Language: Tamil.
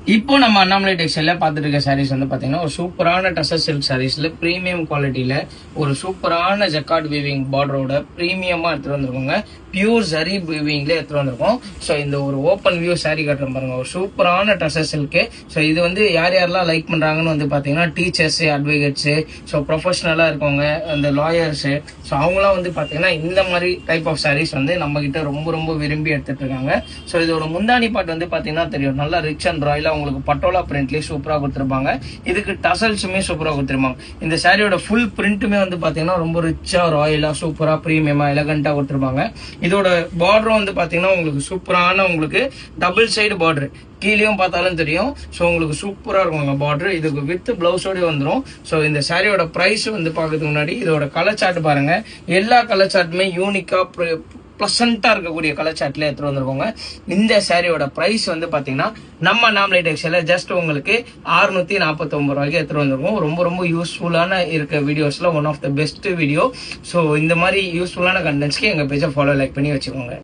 இப்போ நம்ம அண்ணாமலை டெக்ஸ்டைல பார்த்துட்டு இருக்க சாரீஸ் வந்து பாத்தீங்கன்னா ஒரு சூப்பரான டசர் சில்க் சாரீஸ்ல பிரீமியம் குவாலிட்டியில ஒரு சூப்பரான ஜக்கார்ட் வீவிங் பார்டரோட பிரீமியமா எடுத்துட்டு வந்திருக்கோங்க. பியூர் ஜரி வீவிங்ல எடுத்துட்டு வந்திருக்கோம். ஸோ இந்த ஒரு ஓப்பன் வியூ சாரீ கட்டுறோம் பாருங்க, ஒரு சூப்பரான டசர் சில்க். ஸோ இது வந்து யார் யாரெல்லாம் லைக் பண்றாங்கன்னு வந்து பாத்தீங்கன்னா டீச்சர்ஸ், அட்வொகேட்ஸ், ஸோ ப்ரொஃபஷனலா இருக்கவங்க, அந்த லாயர்ஸ், ஸோ அவங்களாம் வந்து பாத்தீங்கன்னா இந்த மாதிரி டைப் ஆஃப் சாரீஸ் வந்து நம்ம கிட்ட ரொம்ப ரொம்ப விரும்பி எடுத்துட்டு இருக்காங்க. ஸோ இதோட முந்தானி பாட்டு வந்து பாத்தீங்கன்னா தெரியும், நல்லா ரிச் அண்ட் ராயலா உங்களுக்கு பட்டோலா பிரிண்ட்லயே சூப்பரா கொடுத்துருப்பாங்க. இதுக்கு டசல்ஸுமே சூப்பரா கொடுத்துருப்பாங்க. இந்த சாரியோட ஃபுல் பிரிண்ட்டுமே வந்து பாத்தீங்கன்னா ரொம்ப ரிச்சா, ராயலா, சூப்பரா, பிரீமியமா, எலகண்டா கொடுத்துருப்பாங்க. இதோட பார்டரும் வந்து பாத்தீங்கன்னா உங்களுக்கு சூப்பரான உங்களுக்கு டபுள் சைடு பார்டர், கீழேயும் பார்த்தாலும் தெரியும். ஸோ உங்களுக்கு சூப்பராக இருக்குங்க பார்டர். இதுக்கு வித் பிளவுஸோடய வந்துடும். ஸோ இந்த சாரியோட ப்ரைஸ் வந்து பார்க்கறதுக்கு முன்னாடி இதோட கலர் சார்ட் பாருங்க. எல்லா கலர் சார்ட்டுமே யூனிக்கா ப்ளசண்டா இருக்கக்கூடிய கலர் சார்ட்ல எடுத்துட்டு வந்திருக்கோங்க. இந்த சாரியோட பிரைஸ் வந்து பாத்தீங்கன்னா நம்ம அண்ணாமலை டெக்ஸ்டைல ஜஸ்ட் உங்களுக்கு 649 ரூபாய்க்கு எடுத்துட்டு வந்திருக்கோம். ரொம்ப ரொம்ப யூஸ்ஃபுல்லான இருக்க வீடியோஸ்ல one of the best video. So இந்த மாதிரி யூஸ்ஃபுல்லான கண்டென்ட்ஸ்க்கு எங்க பேஜை ஃபாலோ, லைக் பண்ணி வச்சுக்கோங்க.